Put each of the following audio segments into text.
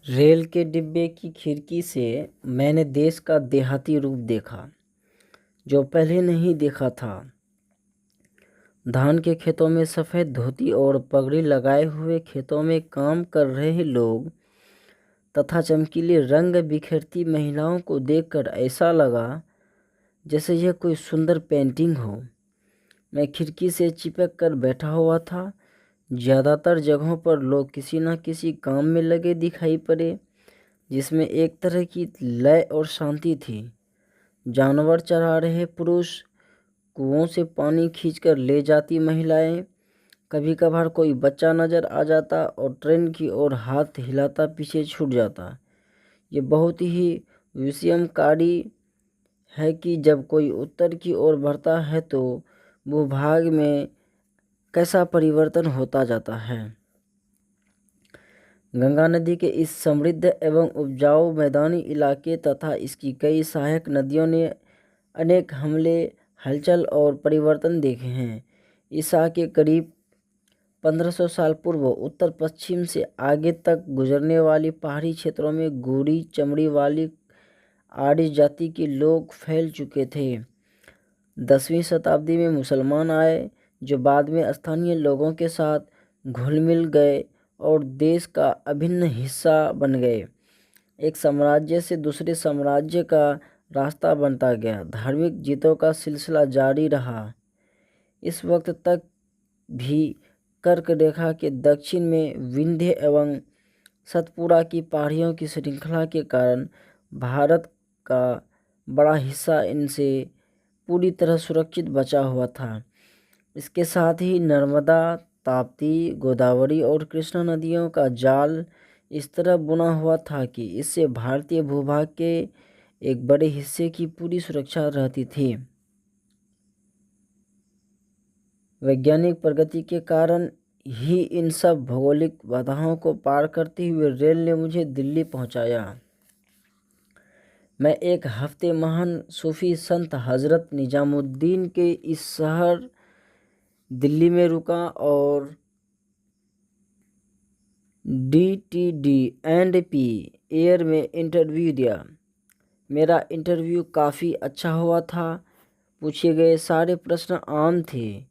Rail के डिब्बे की खिड़की से मैंने देश का देहाती रूप देखा जो पहले नहीं देखा था। धान के खेतों में सफ़ेद धोती और पगड़ी लगाए हुए खेतों में काम कर रहे लोग तथा चमकीले रंग बिखेरती महिलाओं को देखकर ऐसा लगा जैसे यह कोई सुंदर पेंटिंग हो। मैं खिड़की से चिपक कर बैठा हुआ था। ज़्यादातर जगहों पर लोग किसी न किसी काम में लगे दिखाई पड़े जिसमें एक तरह की लय और शांति थी। जानवर चरा रहे पुरुष, कुओं से पानी खींचकर ले जाती महिलाएं, कभी कभार कोई बच्चा नजर आ जाता और ट्रेन की ओर हाथ हिलाता पीछे छूट जाता। ये बहुत ही विस्मयकारी है कि जब कोई उत्तर की ओर बढ़ता है तो भूभाग में कैसा परिवर्तन होता जाता है। गंगा नदी के इस समृद्ध एवं उपजाऊ मैदानी इलाके तथा इसकी कई सहायक नदियों ने अनेक हमले, हलचल और परिवर्तन देखे हैं। ईसा के करीब 1500 साल पूर्व उत्तर पश्चिम से आगे तक गुजरने वाली पहाड़ी क्षेत्रों में गोरी चमड़ी वाली आर्य जाति के लोग फैल चुके थे। 10वीं शताब्दी में मुसलमान आए जो बाद में स्थानीय लोगों के साथ घुल मिल गए और देश का अभिन्न हिस्सा बन गए। एक साम्राज्य से दूसरे साम्राज्य का रास्ता बनता गया। धार्मिक जीतों का सिलसिला जारी रहा। इस वक्त तक भी कर्क रेखा के दक्षिण में विंध्य एवं सतपुड़ा की पहाड़ियों की श्रृंखला के कारण भारत का बड़ा हिस्सा इनसे पूरी तरह सुरक्षित बचा हुआ था। इसके साथ ही नर्मदा, ताप्ती, गोदावरी और कृष्णा नदियों का जाल इस तरह बुना हुआ था कि इससे भारतीय भूभाग के एक बड़े हिस्से की पूरी सुरक्षा रहती थी। वैज्ञानिक प्रगति के कारण ही इन सब भौगोलिक बाधाओं को पार करते हुए रेल ने मुझे दिल्ली पहुंचाया। मैं एक हफ्ते महान सूफी संत हजरत निजामुद्दीन के इस शहर दिल्ली में रुका और DTD&P एयर में इंटरव्यू दिया। मेरा इंटरव्यू काफ़ी अच्छा हुआ था। पूछे गए सारे प्रश्न आम थे।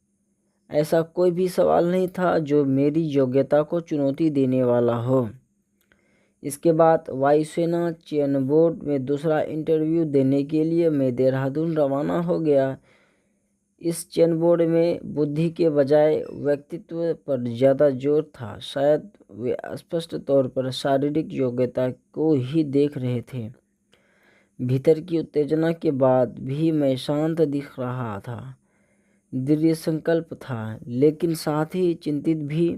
ऐसा कोई भी सवाल नहीं था जो मेरी योग्यता को चुनौती देने वाला हो। इसके बाद वायुसेना चयन बोर्ड में दूसरा इंटरव्यू देने के लिए मैं देहरादून रवाना हो गया। इस चयन बोर्ड में बुद्धि के बजाय व्यक्तित्व पर ज़्यादा जोर था। शायद वे स्पष्ट तौर पर शारीरिक योग्यता को ही देख रहे थे। भीतर की उत्तेजना के बाद भी मैं शांत दिख रहा था। दृढ़ संकल्प था लेकिन साथ ही चिंतित भी।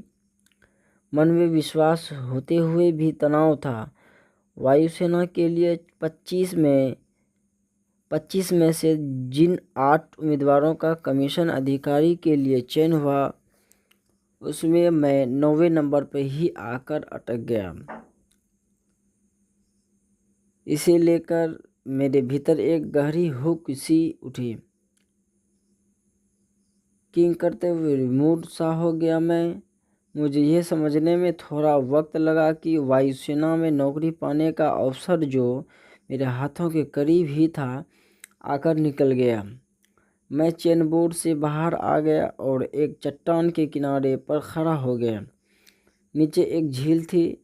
मन में विश्वास होते हुए भी तनाव था। वायुसेना के लिए 25 में से जिन 8 उम्मीदवारों का कमीशन अधिकारी के लिए चयन हुआ उसमें मैं 9वें नंबर पर ही आकर अटक गया। इसे लेकर मेरे भीतर एक गहरी हुक सी उठी। किंग करते हुए रिमूड सा हो गया मैं। मुझे यह समझने में थोड़ा वक्त लगा कि वायुसेना में नौकरी पाने का अवसर जो मेरे हाथों के करीब ही था आकर निकल गया। मैं चेन बोर्ड से बाहर आ गया और एक चट्टान के किनारे पर खड़ा हो गया। नीचे एक झील थी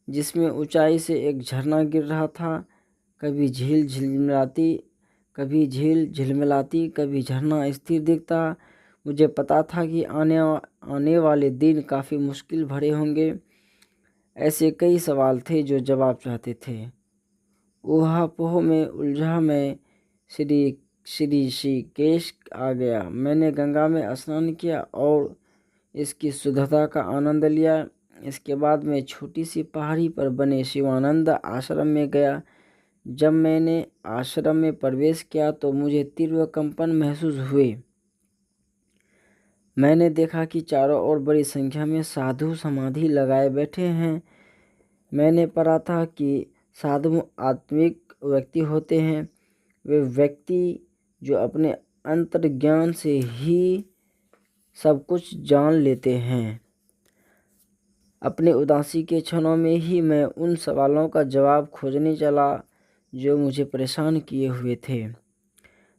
जिसमें ऊंचाई से एक झरना गिर रहा था। कभी झील झिलमिलाती, कभी झरना स्थिर दिखता। मुझे पता था कि आने वाले दिन काफ़ी मुश्किल भरे होंगे। ऐसे कई सवाल थे जो जवाब चाहते थे। ऊहापोह में उलझा मैं श्री ऋषिकेश आ गया। मैंने गंगा में स्नान किया और इसकी शुद्धता का आनंद लिया। इसके बाद मैं छोटी सी पहाड़ी पर बने शिवानंद आश्रम में गया। जब मैंने आश्रम में प्रवेश किया तो मुझे तीव्र कंपन महसूस हुए। मैंने देखा कि चारों ओर बड़ी संख्या में साधु समाधि लगाए बैठे हैं। मैंने पढ़ा था कि साधु आत्मिक व्यक्ति होते हैं। वे व्यक्ति जो अपने अंतर्ज्ञान से ही सब कुछ जान लेते हैं। अपने उदासी के क्षणों में ही मैं उन सवालों का जवाब खोजने चला जो मुझे परेशान किए हुए थे।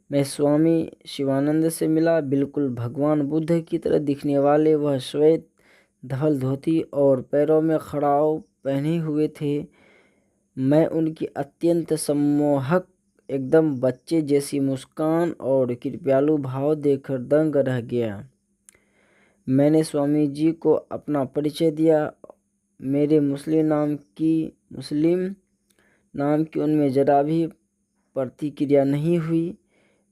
मैं स्वामी शिवानंद से मिला। बिल्कुल भगवान बुद्ध की तरह दिखने वाले वह श्वेत धवल धोती और पैरों में खड़ाऊ पहने हुए थे। मैं उनकी अत्यंत सम्मोहक, एकदम बच्चे जैसी मुस्कान और कृपालु भाव देखकर दंग रह गया। मैंने स्वामी जी को अपना परिचय दिया। मेरे मुस्लिम नाम की उनमें जरा भी प्रतिक्रिया नहीं हुई।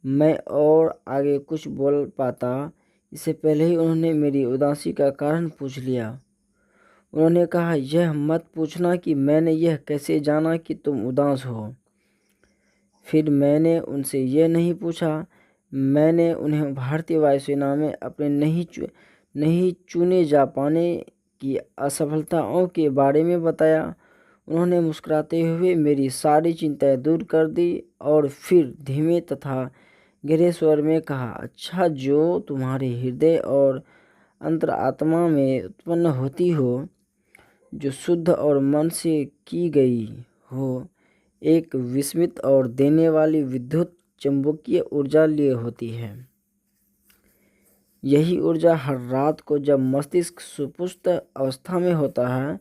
मैं और आगे कुछ बोल पाता इससे पहले ही उन्होंने मेरी उदासी का कारण पूछ लिया। उन्होंने कहा, यह मत पूछना कि मैंने यह कैसे जाना कि तुम उदास हो। फिर मैंने उनसे यह नहीं पूछा। मैंने उन्हें भारतीय वायुसेना में अपने नहीं चुने जा पाने की असफलताओं के बारे में बताया। उन्होंने मुस्कुराते हुए मेरी सारी चिंताएं दूर कर दी और फिर धीमे तथा गहरे स्वर में कहा, अच्छा, जो तुम्हारे हृदय और अंतरात्मा में उत्पन्न होती हो, जो शुद्ध और मन से की गई हो, एक विस्मित और देने वाली विद्युत चुंबकीय ऊर्जा लिए होती है। यही ऊर्जा हर रात को जब मस्तिष्क सुपुष्ट अवस्था में होता है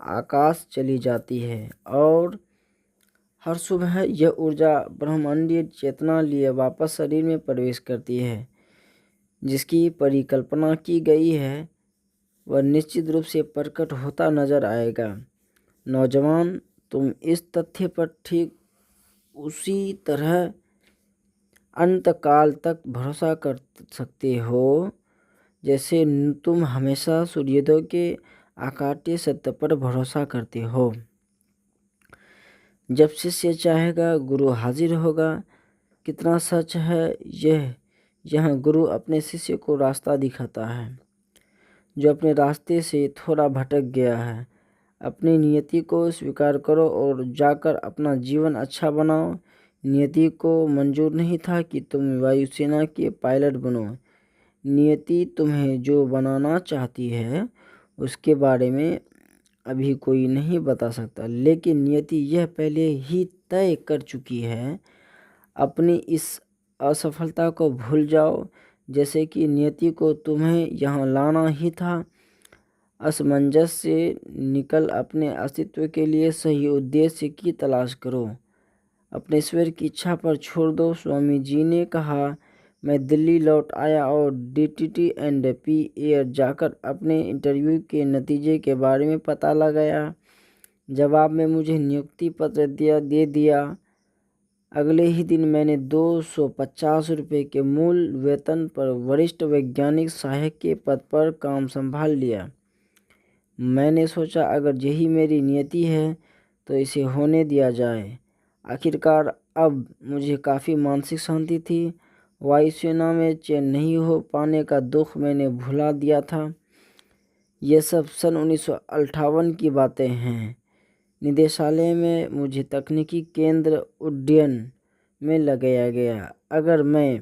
आकाश चली जाती है और हर सुबह यह ऊर्जा ब्रह्मांडीय चेतना लिए वापस शरीर में प्रवेश करती है। जिसकी परिकल्पना की गई है वह निश्चित रूप से प्रकट होता नजर आएगा। नौजवान, तुम इस तथ्य पर ठीक उसी तरह अंत काल तक भरोसा कर सकते हो जैसे तुम हमेशा सूर्योदय के अकाट्य सत्य पर भरोसा करते हो। जब शिष्य चाहेगा गुरु हाजिर होगा। कितना सच है यह गुरु अपने शिष्य को रास्ता दिखाता है जो अपने रास्ते से थोड़ा भटक गया है। अपनी नियति को स्वीकार करो और जाकर अपना जीवन अच्छा बनाओ। नियति को मंजूर नहीं था कि तुम वायुसेना के पायलट बनो। नियति तुम्हें जो बनाना चाहती है उसके बारे में अभी कोई नहीं बता सकता, लेकिन नियति यह पहले ही तय कर चुकी है। अपनी इस असफलता को भूल जाओ, जैसे कि नियति को तुम्हें यहाँ लाना ही था। असमंजस से निकल अपने अस्तित्व के लिए सही उद्देश्य की तलाश करो। अपने ईश्वर की इच्छा पर छोड़ दो। स्वामी जी ने कहा, मैं दिल्ली लौट आया और DTT एंड P एयर जाकर अपने इंटरव्यू के नतीजे के बारे में पता लगाया। जवाब में मुझे नियुक्ति पत्र दे दिया। अगले ही दिन मैंने 250 रुपये के मूल वेतन पर वरिष्ठ वैज्ञानिक सहायक के पद पर काम संभाल लिया। मैंने सोचा, अगर यही मेरी नियति है तो इसे होने दिया जाए। आखिरकार अब मुझे काफ़ी मानसिक शांति थी। वायुसेना में चयन नहीं हो पाने का दुख मैंने भुला दिया था। यह सब सन 1958 की बातें हैं। निदेशालय में मुझे तकनीकी केंद्र उड्डयन में लगाया गया। अगर मैं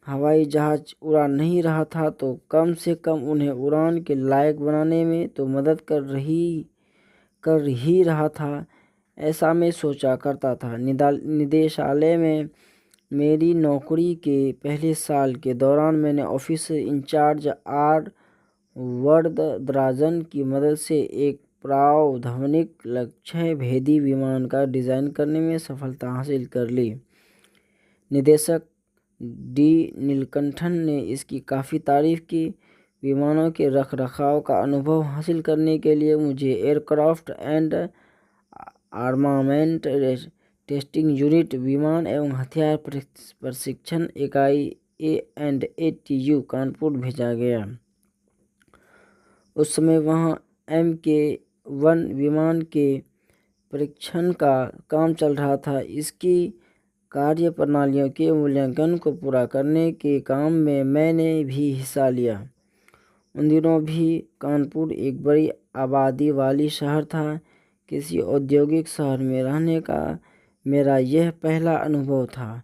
हवाई जहाज उड़ा नहीं रहा था तो कम से कम उन्हें उड़ान के लायक बनाने में तो मदद कर ही रहा था, ऐसा मैं सोचा करता था। निदेशालय में मेरी नौकरी के पहले साल के दौरान मैंने ऑफिस इंचार्ज R वरदराजन की मदद से एक प्रावधानिक लक्ष्य भेदी विमान का डिज़ाइन करने में सफलता हासिल कर ली। निदेशक D नीलकंठन ने इसकी काफ़ी तारीफ की। विमानों के रखरखाव का अनुभव हासिल करने के लिए मुझे aircraft and armament testing unit, विमान एवं हथियार प्रशिक्षण इकाई A&ATU कानपुर भेजा गया। उस समय वहां MK-1 विमान के परीक्षण का काम चल रहा था। इसकी कार्य प्रणालियों के मूल्यांकन को पूरा करने के काम में मैंने भी हिस्सा लिया। उन दिनों भी कानपुर एक बड़ी आबादी वाली शहर था। किसी औद्योगिक शहर में रहने का मेरा यह पहला अनुभव था।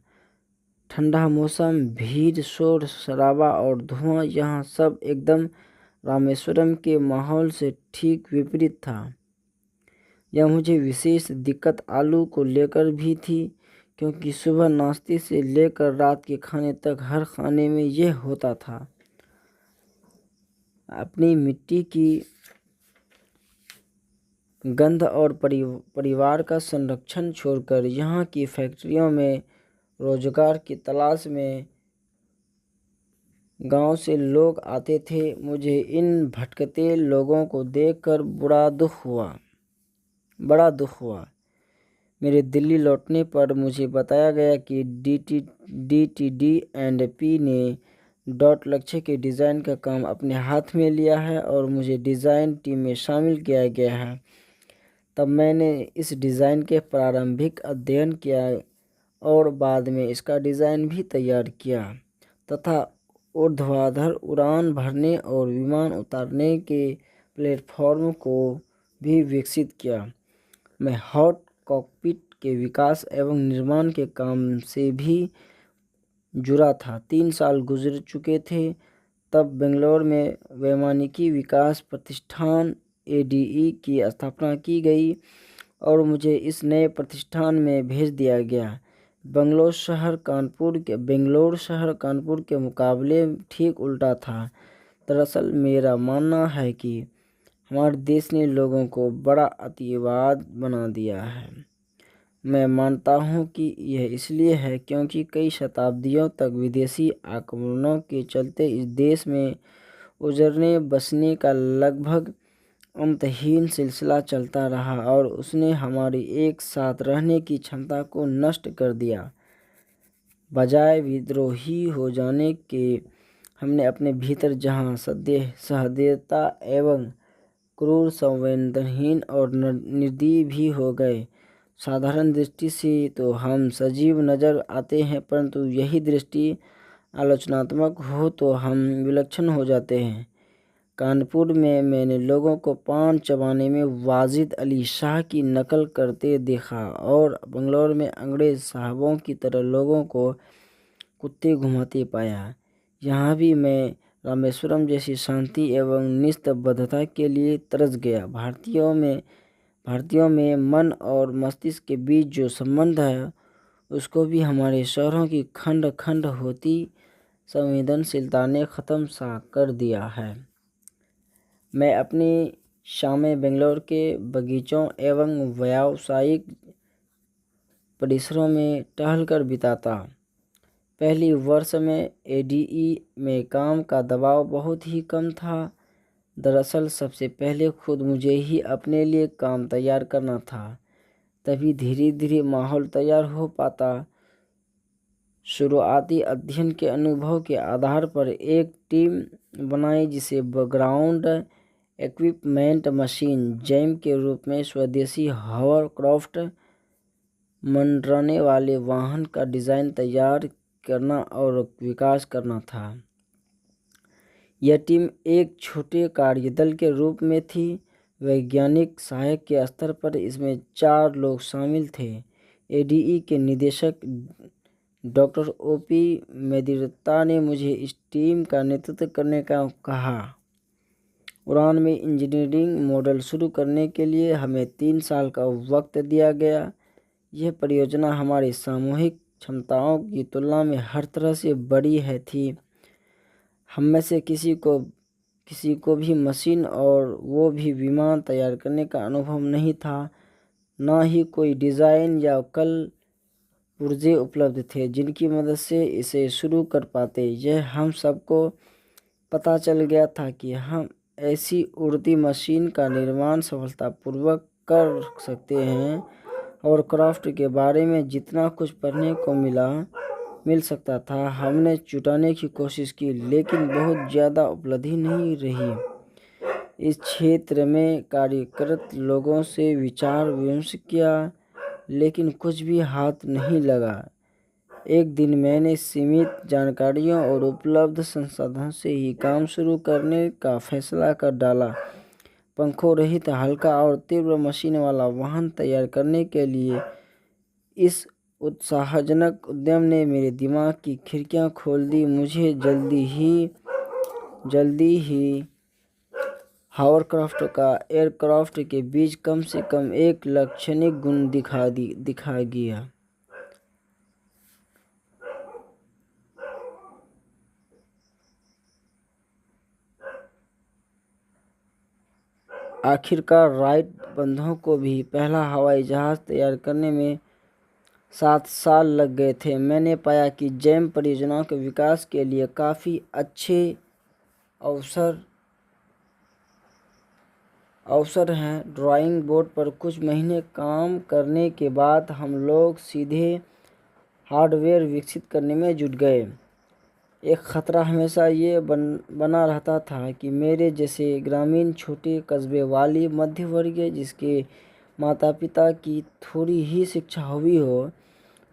ठंडा मौसम, भीड़, शोर शराबा और धुआं, यहाँ सब एकदम रामेश्वरम के माहौल से ठीक विपरीत था। यह मुझे विशेष दिक्कत आलू को लेकर भी थी, क्योंकि सुबह नाश्ते से लेकर रात के खाने तक हर खाने में यह होता था। अपनी मिट्टी की गंध और परिवार का संरक्षण छोड़कर यहाँ की फैक्ट्रियों में रोजगार की तलाश में गांव से लोग आते थे। मुझे इन भटकते लोगों को देखकर बड़ा दुख हुआ। मेरे दिल्ली लौटने पर मुझे बताया गया कि DTD&P ने डॉट लक्ष्य के डिज़ाइन का काम अपने हाथ में लिया है और मुझे डिज़ाइन टीम में शामिल किया गया है। तब मैंने इस डिज़ाइन के प्रारंभिक अध्ययन किया और बाद में इसका डिज़ाइन भी तैयार किया तथा ऊर्ध्वाधर उड़ान भरने और विमान उतारने के प्लेटफॉर्म को भी विकसित किया। मैं हॉट कॉकपिट के विकास एवं निर्माण के काम से भी जुड़ा था। 3 साल गुजर चुके थे तब बेंगलोर में वैमानिकी विकास प्रतिष्ठान ADE की स्थापना की गई और मुझे इस नए प्रतिष्ठान में भेज दिया गया। बेंगलोर शहर कानपुर के मुकाबले ठीक उल्टा था। दरअसल मेरा मानना है कि हमारे देश ने लोगों को बड़ा अतिवाद बना दिया है। मैं मानता हूँ कि यह इसलिए है क्योंकि कई शताब्दियों तक विदेशी आक्रमणों के चलते इस देश में उजड़ने बसने का लगभग अंतहीन सिलसिला चलता रहा और उसने हमारी एक साथ रहने की क्षमता को नष्ट कर दिया। बजाय विद्रोही हो जाने के हमने अपने भीतर जहाँ सहृदयता एवं क्रूर, संवेदनहीन और निर्दयी भी हो गए। साधारण दृष्टि से तो हम सजीव नजर आते हैं, परंतु यही दृष्टि आलोचनात्मक हो तो हम विलक्षण हो जाते हैं। कानपुर में मैंने लोगों को पान चबाने में वाजिद अली शाह की नकल करते देखा और बंगलौर में अंग्रेज साहबों की तरह लोगों को कुत्ते घुमाते पाया। यहाँ भी मैं रामेश्वरम जैसी शांति एवं निस्तब्धता के लिए तरस गया। भारतीयों में मन और मस्तिष्क के बीच जो संबंध है उसको भी हमारे शहरों की खंड खंड होती संवेदनशीलता ने ख़त्म सा कर दिया है। मैं अपनी शामें बेंगलोर के बगीचों एवं व्यावसायिक परिसरों में टहलकर बिताता। पहली वर्ष में ADE में काम का दबाव बहुत ही कम था। दरअसल सबसे पहले खुद मुझे ही अपने लिए काम तैयार करना था, तभी धीरे धीरे माहौल तैयार हो पाता। शुरुआती अध्ययन के अनुभव के आधार पर एक टीम बनाई जिसे ग्राउंड इक्विपमेंट मशीन जैम के रूप में स्वदेशी हॉवरक्राफ्ट मंडराने वाले वाहन का डिज़ाइन तैयार करना और विकास करना था। यह टीम एक छोटे कार्यदल के रूप में थी। वैज्ञानिक सहायक के स्तर पर इसमें 4 लोग शामिल थे। ADE के निदेशक डॉक्टर OP मेदिरत्ता ने मुझे इस टीम का नेतृत्व करने का कहा। उड़ान में इंजीनियरिंग मॉडल शुरू करने के लिए हमें 3 साल का वक्त दिया गया। यह परियोजना हमारी सामूहिक क्षमताओं की तुलना में हर तरह से बड़ी थी। हम में से किसी को भी मशीन और वो भी विमान तैयार करने का अनुभव नहीं था। ना ही कोई डिज़ाइन या कल पुर्जे उपलब्ध थे जिनकी मदद से इसे शुरू कर पाते। यह हम सबको पता चल गया था कि हम ऐसी उड़ती मशीन का निर्माण सफलतापूर्वक कर सकते हैं और क्राफ्ट के बारे में जितना कुछ पढ़ने को मिल सकता था हमने जुटाने की कोशिश की, लेकिन बहुत ज़्यादा उपलब्धि नहीं रही। इस क्षेत्र में कार्यरत लोगों से विचार विमर्श किया, लेकिन कुछ भी हाथ नहीं लगा। एक दिन मैंने सीमित जानकारियों और उपलब्ध संसाधनों से ही काम शुरू करने का फैसला कर डाला। पंखों रहित हल्का और तीव्र मशीन वाला वाहन तैयार करने के लिए इस उत्साहजनक उद्यम ने मेरे दिमाग की खिड़कियां खोल दी। मुझे जल्दी ही हॉवरक्राफ्ट का एयरक्राफ्ट के बीच कम से कम एक लक्षणिक गुण दिखा गया। आखिरकार राइट बंधुओं को भी पहला हवाई जहाज तैयार करने में 7 साल लग गए थे। मैंने पाया कि जेम परियोजना के विकास के लिए काफ़ी अच्छे अवसर हैं। ड्राइंग बोर्ड पर कुछ महीने काम करने के बाद हम लोग सीधे हार्डवेयर विकसित करने में जुट गए। एक खतरा हमेशा ये बना रहता था कि मेरे जैसे ग्रामीण छोटे कस्बे वाली मध्यवर्गीय जिसके माता पिता की थोड़ी ही शिक्षा हुई हो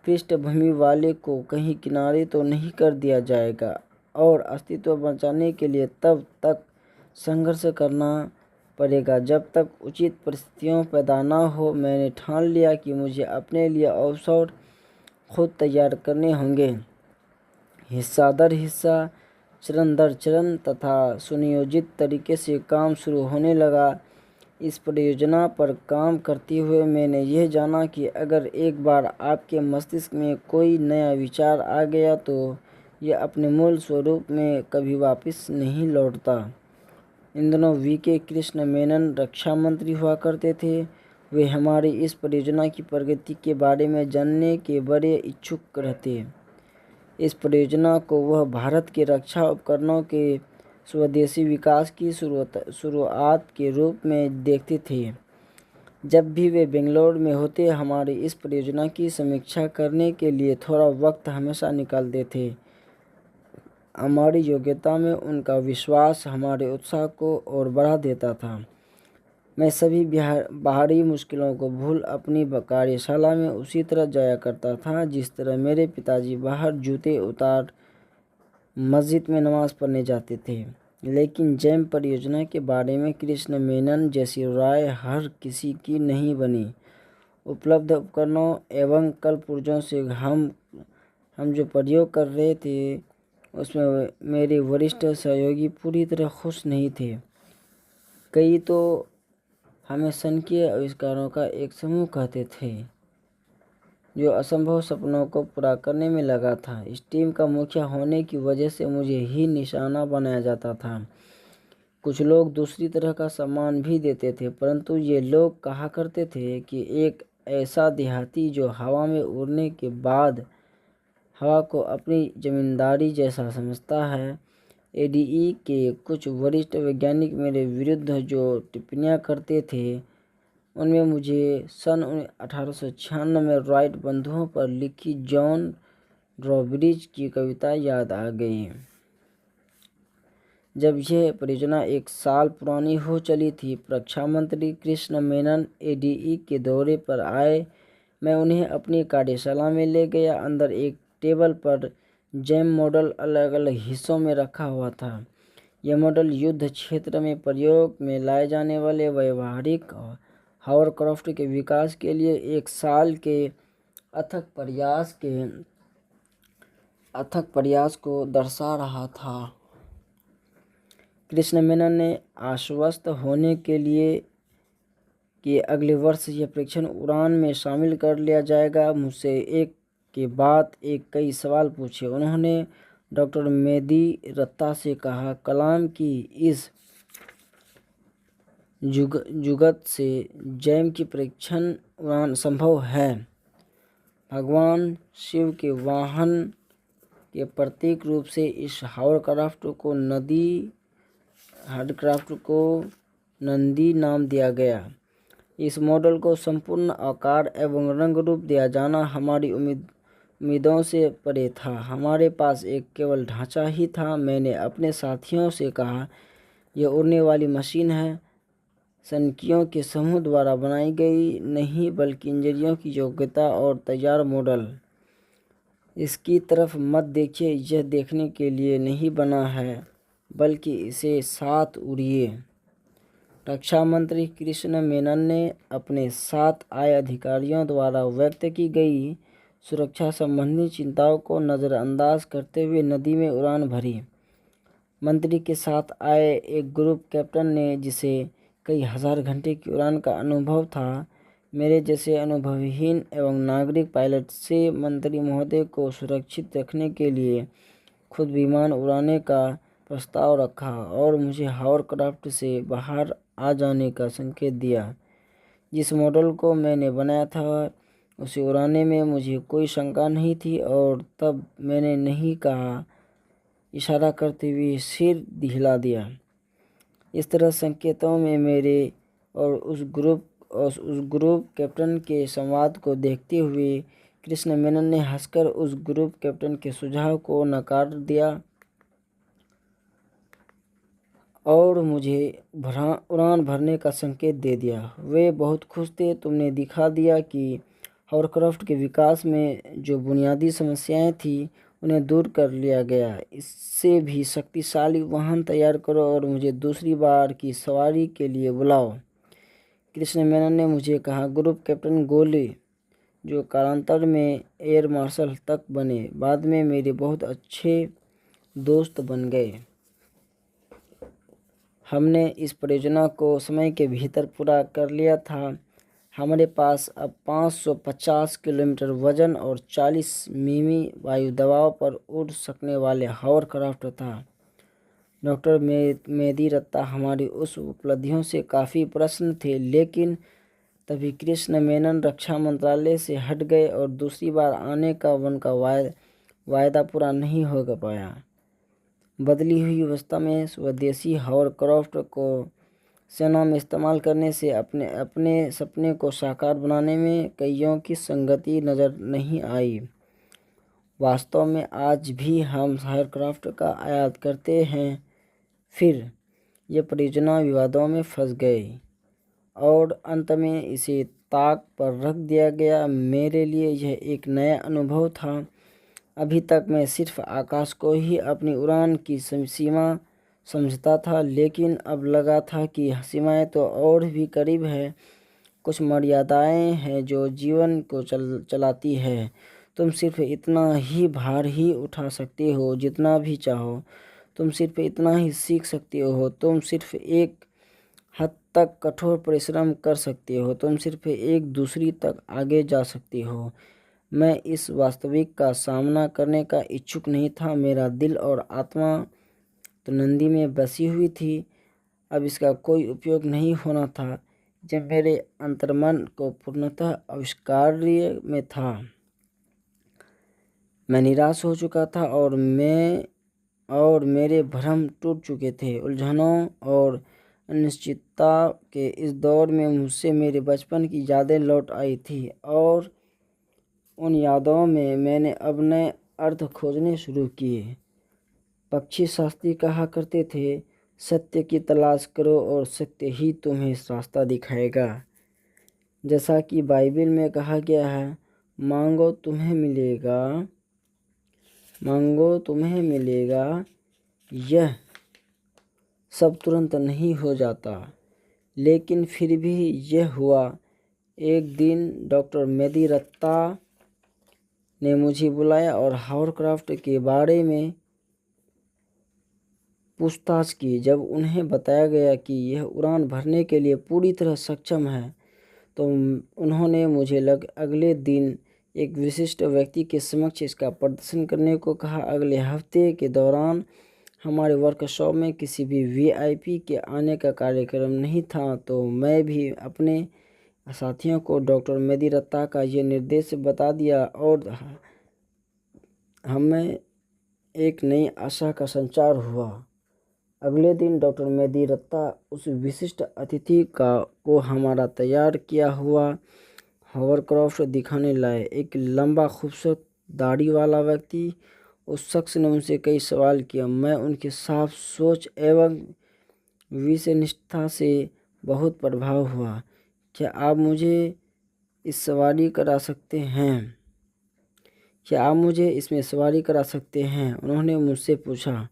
पृष्ठभूमि वाले को कहीं किनारे तो नहीं कर दिया जाएगा और अस्तित्व बचाने के लिए तब तक संघर्ष करना पड़ेगा जब तक उचित परिस्थितियाँ पैदा न हो। मैंने ठान लिया कि मुझे अपने लिए अवसर खुद तैयार करने होंगे, हिस्सा दर हिस्सा, चरण दर चरण तथा सुनियोजित तरीके से काम शुरू होने लगा। इस परियोजना पर काम करते हुए मैंने यह जाना कि अगर एक बार आपके मस्तिष्क में कोई नया विचार आ गया तो यह अपने मूल स्वरूप में कभी वापस नहीं लौटता। इन दिनों वीके कृष्ण मेनन रक्षा मंत्री हुआ करते थे। वे हमारी इस परियोजना की प्रगति के बारे में जानने के बड़े इच्छुक रहते। इस परियोजना को वह भारत के रक्षा उपकरणों के स्वदेशी विकास की शुरुआत के रूप में देखते थे। जब भी वे बेंगलोर में होते हमारी इस परियोजना की समीक्षा करने के लिए थोड़ा वक्त हमेशा निकालते थे। हमारी योग्यता में उनका विश्वास हमारे उत्साह को और बढ़ा देता था। मैं सभी बाहरी मुश्किलों को भूल अपनी कार्यशाला में उसी तरह जाया करता था जिस तरह मेरे पिताजी बाहर जूते उतार मस्जिद में नमाज पढ़ने जाते थे। लेकिन जेम परियोजना के बारे में कृष्ण मेनन जैसी राय हर किसी की नहीं बनी। उपलब्ध उपकरणों एवं कलपुर्जों से हम जो प्रयोग कर रहे थे उसमें मेरे वरिष्ठ सहयोगी पूरी तरह खुश नहीं थे। कई तो हमें संकीय आविष्कारों का एक समूह कहते थे जो असंभव सपनों को पूरा करने में लगा था। इस टीम का मुखिया होने की वजह से मुझे ही निशाना बनाया जाता था। कुछ लोग दूसरी तरह का सम्मान भी देते थे, परंतु ये लोग कहा करते थे कि एक ऐसा देहाती जो हवा में उड़ने के बाद हवा को अपनी जमींदारी जैसा समझता है। एडीई के कुछ वरिष्ठ वैज्ञानिक मेरे विरुद्ध जो टिप्पणियां करते थे उनमें मुझे सन 1896 में राइट बंधुओं पर लिखी जॉन ड्रॉबरिज की कविता याद आ गई। जब यह परियोजना 1 साल पुरानी हो चली थी, रक्षा मंत्री कृष्ण मेनन एडीई के दौरे पर आए। मैं उन्हें अपनी कार्यशाला में ले गया। अंदर एक टेबल पर जेम मॉडल अलग अलग हिस्सों में रखा हुआ था। यह मॉडल युद्ध क्षेत्र में प्रयोग में लाए जाने वाले व्यवहारिक हॉवरक्राफ्ट के विकास के लिए 1 साल के अथक प्रयास को दर्शा रहा था। कृष्ण मेनन ने आश्वस्त होने के लिए कि अगले वर्ष यह परीक्षण उड़ान में शामिल कर लिया जाएगा मुझसे एक के बाद एक कई सवाल पूछे। उन्होंने डॉक्टर मेदी रत्ता से कहा, कलाम की इस जुगत से जेम की परीक्षण उड़ान संभव है। भगवान शिव के वाहन के प्रतीक रूप से इस हॉवरक्राफ्ट को नंदी नाम दिया गया। इस मॉडल को संपूर्ण आकार एवं रंग रूप दिया जाना हमारी उम्मीदों से परे था। हमारे पास एक केवल ढांचा ही था। मैंने अपने साथियों से कहा, यह उड़ने वाली मशीन है, संख्याओं के समूह द्वारा बनाई गई नहीं बल्कि इंजीनियरों की योग्यता और तैयार मॉडल। इसकी तरफ मत देखिए, यह देखने के लिए नहीं बना है बल्कि इसे साथ उड़िए। रक्षा मंत्री कृष्ण मेनन ने अपने साथ आए अधिकारियों द्वारा व्यक्त की गई सुरक्षा संबंधी चिंताओं को नज़रअंदाज करते हुए नदी में उड़ान भरी। मंत्री के साथ आए एक ग्रुप कैप्टन ने, जिसे कई हजार घंटे की उड़ान का अनुभव था, मेरे जैसे अनुभवहीन एवं नागरिक पायलट से मंत्री महोदय को सुरक्षित रखने के लिए खुद विमान उड़ाने का प्रस्ताव रखा और मुझे हॉवरक्राफ्ट से बाहर आ जाने का संकेत दिया। जिस मॉडल को मैंने बनाया था उसे उड़ाने में मुझे कोई शंका नहीं थी और तब मैंने नहीं कहा, इशारा करते हुए सिर हिला दिया। इस तरह संकेतों में मेरे और उस ग्रुप कैप्टन के संवाद को देखते हुए कृष्ण मेनन ने हंसकर उस ग्रुप कैप्टन के सुझाव को नकार दिया और मुझे उड़ान भरने का संकेत दे दिया। वे बहुत खुश थे। तुमने दिखा दिया कि हॉवरक्राफ्ट के विकास में जो बुनियादी समस्याएं थी उन्हें दूर कर लिया गया। इससे भी शक्तिशाली वाहन तैयार करो और मुझे दूसरी बार की सवारी के लिए बुलाओ। कृष्ण मेनन ने मुझे कहा। ग्रुप कैप्टन गोले, जो कालांतर में एयर मार्शल तक बने, बाद में मेरे बहुत अच्छे दोस्त बन गए। हमने इस परियोजना को समय के भीतर पूरा कर लिया था। हमारे पास अब 550 किलोमीटर वजन और 40 मिमी वायु दबाव पर उड़ सकने वाले हॉवरक्राफ्ट था। डॉक्टर मेदी रत्ता हमारी उस उपलब्धियों से काफ़ी प्रसन्न थे, लेकिन तभी कृष्ण मेनन रक्षा मंत्रालय से हट गए और दूसरी बार आने का उनका वायदा पूरा नहीं हो पाया। बदली हुई अवस्था में स्वदेशी हॉवरक्राफ्ट को सेना में इस्तेमाल करने से अपने सपने को साकार बनाने में कईयों की संगति नज़र नहीं आई। वास्तव में आज भी हम हॉवरक्राफ्ट का आयात करते हैं। फिर यह परियोजना विवादों में फंस गई और अंत में इसे ताक पर रख दिया गया। मेरे लिए यह एक नया अनुभव था। अभी तक मैं सिर्फ आकाश को ही अपनी उड़ान की सीमा समझता था, लेकिन अब लगा था कि सीमाएं तो और भी करीब है। कुछ मर्यादाएं हैं जो जीवन को चलाती है। तुम सिर्फ इतना ही भार ही उठा सकते हो जितना भी चाहो। तुम सिर्फ इतना ही सीख सकते हो। तुम सिर्फ एक हद तक कठोर परिश्रम कर सकते हो। तुम सिर्फ एक दूसरी तक आगे जा सकते हो। मैं इस वास्तविक का सामना करने का इच्छुक नहीं था। मेरा दिल और आत्मा तो नंदी में बसी हुई थी। अब इसका कोई उपयोग नहीं होना था जब मेरे अंतर्मन को पूर्णतः आविष्कार्य में था। मैं निराश हो चुका था और मेरे भ्रम टूट चुके थे। उलझनों और अनिश्चितता के इस दौर में मुझसे मेरे बचपन की यादें लौट आई थी और उन यादों में मैंने अब नए अर्थ खोजने शुरू किए। पक्षी शास्त्री कहा करते थे, सत्य की तलाश करो और सत्य ही तुम्हें रास्ता दिखाएगा। जैसा कि बाइबल में कहा गया है, मांगो तुम्हें मिलेगा। यह सब तुरंत नहीं हो जाता, लेकिन फिर भी यह हुआ। एक दिन डॉक्टर मेदी रत्ता ने मुझे बुलाया और हॉवरक्राफ्ट के बारे में पूछताछ की। जब उन्हें बताया गया कि यह उड़ान भरने के लिए पूरी तरह सक्षम है, तो उन्होंने मुझे अगले दिन एक विशिष्ट व्यक्ति के समक्ष इसका प्रदर्शन करने को कहा। अगले हफ्ते के दौरान हमारे वर्कशॉप में किसी भी वीआईपी के आने का कार्यक्रम नहीं था, तो मैं भी अपने साथियों को डॉक्टर मेदी रत्ता का ये निर्देश बता दिया और हमें एक नई आशा का संचार हुआ। अगले दिन डॉक्टर मेदी रत्ता उस विशिष्ट अतिथि को हमारा तैयार किया हुआ हॉवरक्राफ्ट दिखाने लाए। एक लंबा खूबसूरत दाढ़ी वाला व्यक्ति। उस शख्स ने उनसे कई सवाल किया। मैं उनकी साफ सोच एवं विषयनिष्ठता से बहुत प्रभावित हुआ। क्या आप मुझे इसमें सवारी करा सकते हैं? उन्होंने मुझसे पूछा।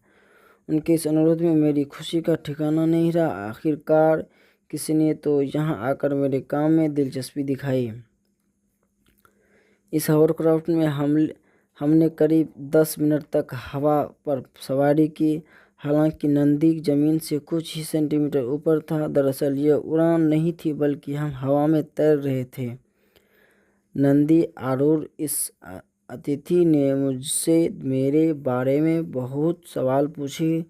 उनके इस अनुरोध में मेरी खुशी का ठिकाना नहीं रहा। आखिरकार किसी ने तो यहाँ आकर मेरे काम में दिलचस्पी दिखाई। इस हॉवरक्राफ्ट में हमने करीब 10 मिनट तक हवा पर सवारी की। हालांकि नंदी जमीन से कुछ ही सेंटीमीटर ऊपर था। दरअसल यह उड़ान नहीं थी, बल्कि हम हवा में तैर रहे थे। नंदी आरूढ़ इस अतिथि ने मुझसे मेरे बारे में बहुत सवाल पूछे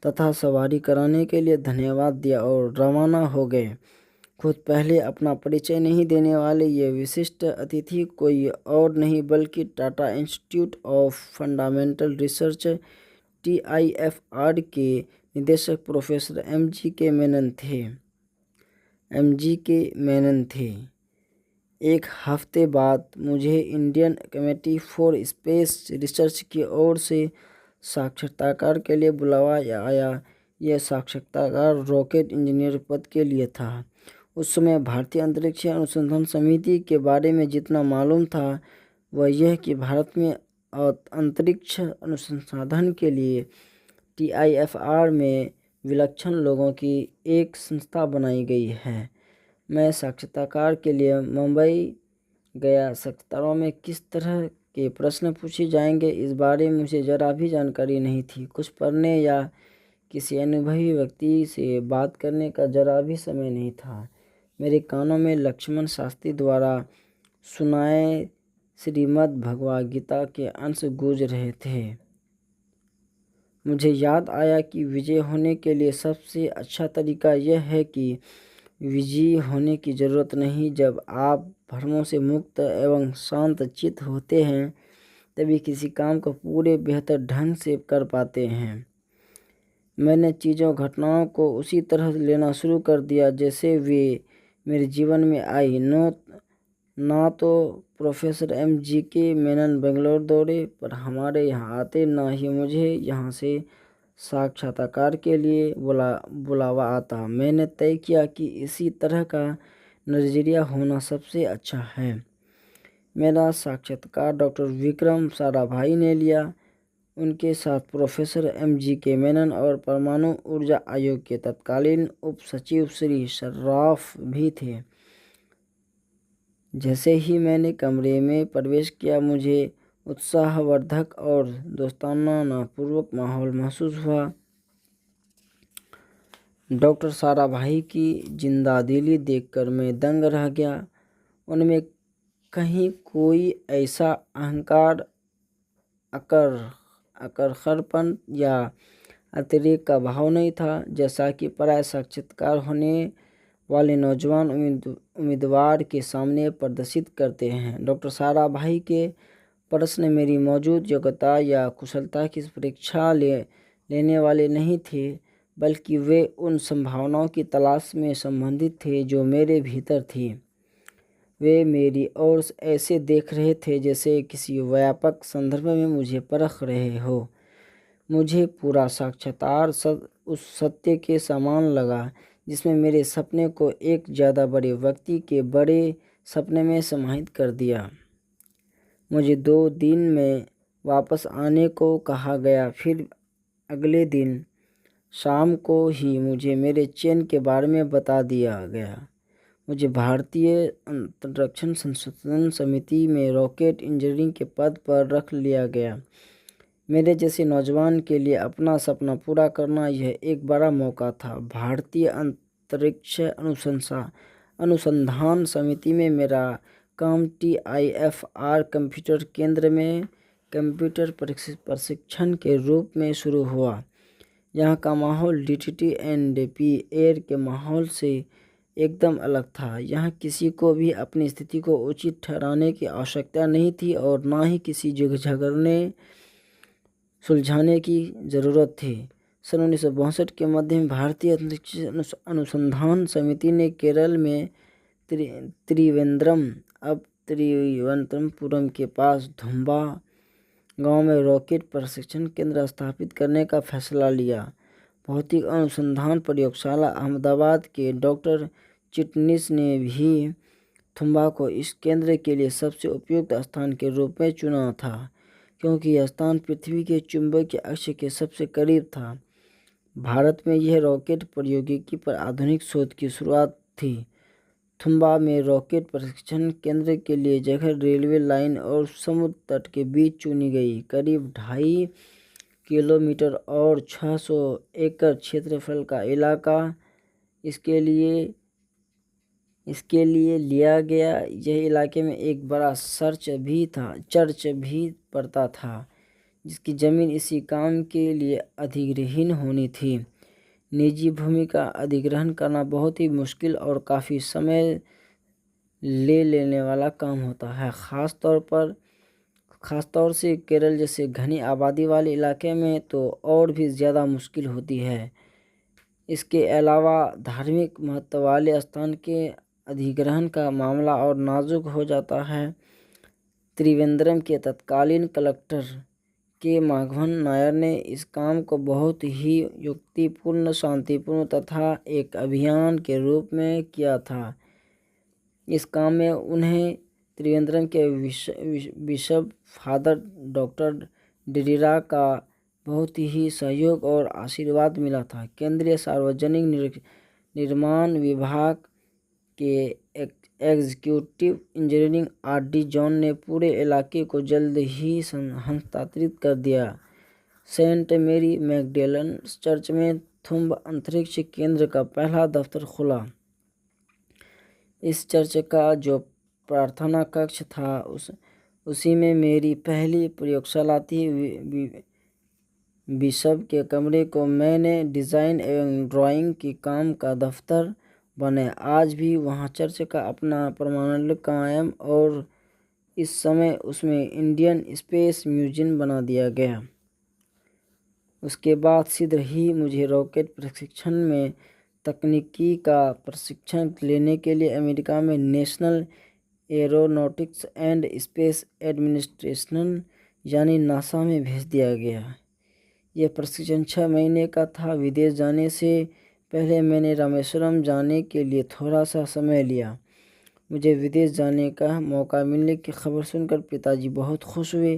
तथा सवारी कराने के लिए धन्यवाद दिया और रवाना हो गए। खुद पहले अपना परिचय नहीं देने वाले ये विशिष्ट अतिथि कोई और नहीं बल्कि Tata institute of fundamental research TIFR के निदेशक प्रोफेसर MG के मेनन थे। एक हफ्ते बाद मुझे Indian committee for space research की ओर से साक्षात्कार के लिए बुलावा आया। यह साक्षात्कार रॉकेट इंजीनियर पद के लिए था। उस समय भारतीय अंतरिक्ष अनुसंधान समिति के बारे में जितना मालूम था वह यह कि भारत में अंतरिक्ष अनुसंधान के लिए TIFR में विलक्षण लोगों की एक संस्था बनाई गई है। मैं साक्षात्कार के लिए मुंबई गया। साक्षात्कारों में किस तरह के प्रश्न पूछे जाएंगे इस बारे में मुझे जरा भी जानकारी नहीं थी। कुछ पढ़ने या किसी अनुभवी व्यक्ति से बात करने का जरा भी समय नहीं था। मेरे कानों में लक्ष्मण शास्त्री द्वारा सुनाए श्रीमद् भगवद गीता के अंश गूंज रहे थे। मुझे याद आया कि विजय होने के लिए सबसे अच्छा तरीका यह है कि विजयी होने की जरूरत नहीं। जब आप भ्रमों से मुक्त एवं शांत चित्त होते हैं तभी किसी काम को पूरे बेहतर ढंग से कर पाते हैं। मैंने चीज़ों घटनाओं को उसी तरह लेना शुरू कर दिया जैसे वे मेरे जीवन में आई। ना तो प्रोफेसर MG के मेनन बेंगलोर दौरे पर हमारे यहाँ आते, ना ही मुझे यहाँ से साक्षात्कार के लिए बुलावा आता। मैंने तय किया कि इसी तरह का नज़रिया होना सबसे अच्छा है। मेरा साक्षात्कार डॉक्टर विक्रम साराभाई ने लिया। उनके साथ प्रोफेसर MG के मेनन और परमाणु ऊर्जा आयोग के तत्कालीन उप सचिव श्री सर्राफ भी थे। जैसे ही मैंने कमरे में प्रवेश किया मुझे उत्साहवर्धक और दोस्ताना पूर्वक माहौल महसूस हुआ। डॉक्टर साराभाई की जिंदादिली देखकर मैं दंग रह गया। उनमें कहीं कोई ऐसा अहंकार, अकड़पन या अतिरेक का भाव नहीं था जैसा कि प्राय साक्षात्कार होने वाले नौजवान उम्मीदवार के सामने प्रदर्शित करते हैं। डॉक्टर साराभाई के प्रश्न मेरी मौजूद योग्यता या कुशलता की परीक्षा लेने वाले नहीं थे, बल्कि वे उन संभावनाओं की तलाश में संबंधित थे जो मेरे भीतर थी। वे मेरी ओर ऐसे देख रहे थे जैसे किसी व्यापक संदर्भ में मुझे परख रहे हो। मुझे पूरा साक्षात्कार उस सत्य के समान लगा जिसमें मेरे सपने को एक ज़्यादा बड़े व्यक्ति के बड़े सपने में समाहित कर दिया। मुझे 2 दिन में वापस आने को कहा गया। फिर अगले दिन शाम को ही मुझे मेरे चयन के बारे में बता दिया गया। मुझे भारतीय अंतरिक्ष संशोधन समिति में रॉकेट इंजीनियरिंग के पद पर रख लिया गया। मेरे जैसे नौजवान के लिए अपना सपना पूरा करना यह एक बड़ा मौका था। भारतीय अंतरिक्ष अनुसंधान समिति में मेरा काम TIFR कंप्यूटर केंद्र में कंप्यूटर प्रशिक्षण के रूप में शुरू हुआ। यहाँ का माहौल DTT NDP एयर के माहौल से एकदम अलग था। यहाँ किसी को भी अपनी स्थिति को उचित ठहराने की आवश्यकता नहीं थी और ना ही किसी झगड़ने सुलझाने की ज़रूरत थी। सन 1962 के मध्य में भारतीय अंतरिक्ष अनुसंधान समिति ने केरल में त्रिवेंद्रम, अब तिरुवनंतपुरम के पास धुम्बा गांव में रॉकेट प्रशिक्षण केंद्र स्थापित करने का फैसला लिया। भौतिक अनुसंधान प्रयोगशाला अहमदाबाद के डॉक्टर चिटनिस ने भी थुम्बा को इस केंद्र के लिए सबसे उपयुक्त स्थान के रूप में चुना था, क्योंकि यह स्थान पृथ्वी के चुंबकीय अक्ष के सबसे करीब था। भारत में यह रॉकेट प्रौद्योगिकी पर आधुनिक शोध की शुरुआत थी। थुम्बा में रॉकेट प्रशिक्षण केंद्र के लिए जगह रेलवे लाइन और समुद्र तट के बीच चुनी गई। करीब 2.5 किलोमीटर और 600 एकड़ क्षेत्रफल का इलाका इसके लिए लिया गया। यह इलाके में एक बड़ा चर्च भी पड़ता था, जिसकी ज़मीन इसी काम के लिए अधिग्रहण होनी थी। निजी भूमि का अधिग्रहण करना बहुत ही मुश्किल और काफ़ी समय लेने वाला काम होता है, ख़ासतौर से केरल जैसे घनी आबादी वाले इलाके में तो और भी ज़्यादा मुश्किल होती है। इसके अलावा धार्मिक महत्व वाले स्थान के अधिग्रहण का मामला और नाजुक हो जाता है। त्रिवेंद्रम के तत्कालीन कलेक्टर के माघवन नायर ने इस काम को बहुत ही युक्तिपूर्ण, शांतिपूर्ण तथा एक अभियान के रूप में किया था। इस काम में उन्हें त्रिवेंद्रम के बिशप फादर डॉक्टर डिरीरा का बहुत ही सहयोग और आशीर्वाद मिला था। केंद्रीय सार्वजनिक निर्माण विभाग के एग्जीक्यूटिव इंजीनियर आर.डी. जॉन ने पूरे इलाके को जल्द ही हस्तांतरित कर दिया। सेंट मेरी मैगडेलन चर्च में थुम्ब अंतरिक्ष केंद्र का पहला दफ्तर खुला। इस चर्च का जो प्रार्थना कक्ष था उसी में मेरी पहली प्रयोगशाला थी। बिशप के कमरे को मैंने डिज़ाइन एवं ड्राइंग की काम का दफ्तर बनाया। आज भी वहाँ चर्च का अपना प्रमाणालय कायम और इस समय उसमें इंडियन स्पेस म्यूजियम बना दिया गया। उसके बाद शीघ्र ही मुझे रॉकेट प्रशिक्षण में तकनीकी का प्रशिक्षण लेने के लिए अमेरिका में national aeronautics and space administration यानी नासा में भेज दिया गया। यह प्रशिक्षण 6 महीने का था। विदेश जाने से पहले मैंने रामेश्वरम जाने के लिए थोड़ा सा समय लिया। मुझे विदेश जाने का मौका मिलने की खबर सुनकर पिताजी बहुत खुश हुए।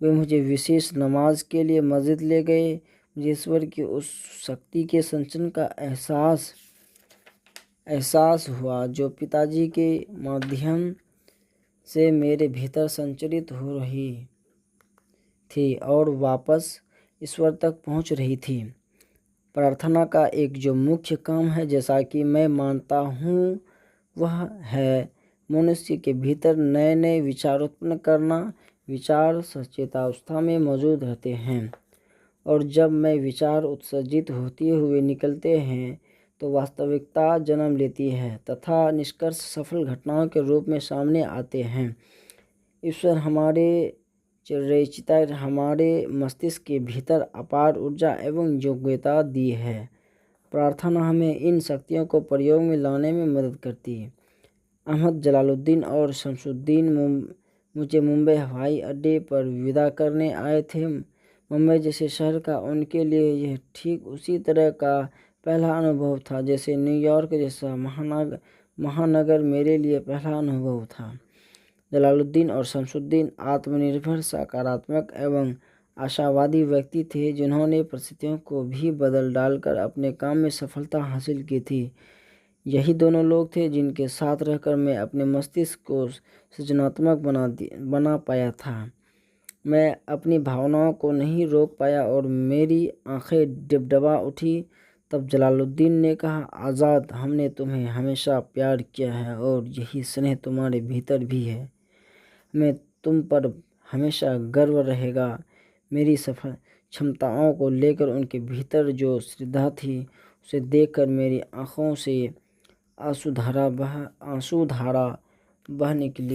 वे मुझे विशेष नमाज के लिए मस्जिद ले गए। मुझे ईश्वर की उस शक्ति के संचरण का एहसास हुआ जो पिताजी के माध्यम से मेरे भीतर संचरित हो रही थी और वापस ईश्वर तक पहुंच रही थी। प्रार्थना का एक जो मुख्य काम है, जैसा कि मैं मानता हूँ, वह है मनुष्य के भीतर नए नए विचार उत्पन्न करना। विचार सचेतावस्था में मौजूद रहते हैं और जब मैं विचार उत्सर्जित होते हुए निकलते हैं तो वास्तविकता जन्म लेती है तथा निष्कर्ष सफल घटनाओं के रूप में सामने आते हैं। ईश्वर हमारे रचयिता हमारे मस्तिष्क के भीतर अपार ऊर्जा एवं योग्यता दी है। प्रार्थना हमें इन शक्तियों को प्रयोग में लाने में मदद करती है। अहमद जलालुद्दीन और शमसुद्दीन मुझे मुंबई हवाई अड्डे पर विदा करने आए थे। मुंबई जैसे शहर का उनके लिए यह ठीक उसी तरह का पहला अनुभव था जैसे न्यूयॉर्क जैसा महानगर मेरे लिए पहला अनुभव था। जलालुद्दीन और शमसुद्दीन आत्मनिर्भर, सकारात्मक एवं आशावादी व्यक्ति थे जिन्होंने परिस्थितियों को भी बदल डालकर अपने काम में सफलता हासिल की थी। यही दोनों लोग थे जिनके साथ रहकर मैं अपने मस्तिष्क को सृजनात्मक बना पाया था। मैं अपनी भावनाओं को नहीं रोक पाया और मेरी आंखें डिबडबा उठी। तब जलालुद्दीन ने कहा, आज़ाद, हमने तुम्हें हमेशा प्यार किया है और यही स्नेह तुम्हारे भीतर भी है। मैं तुम पर हमेशा गर्व रहेगा। मेरी सफल क्षमताओं को लेकर उनके भीतर जो श्रद्धा थी उसे देखकर मेरी आंखों से आंसू धारा बह निकली।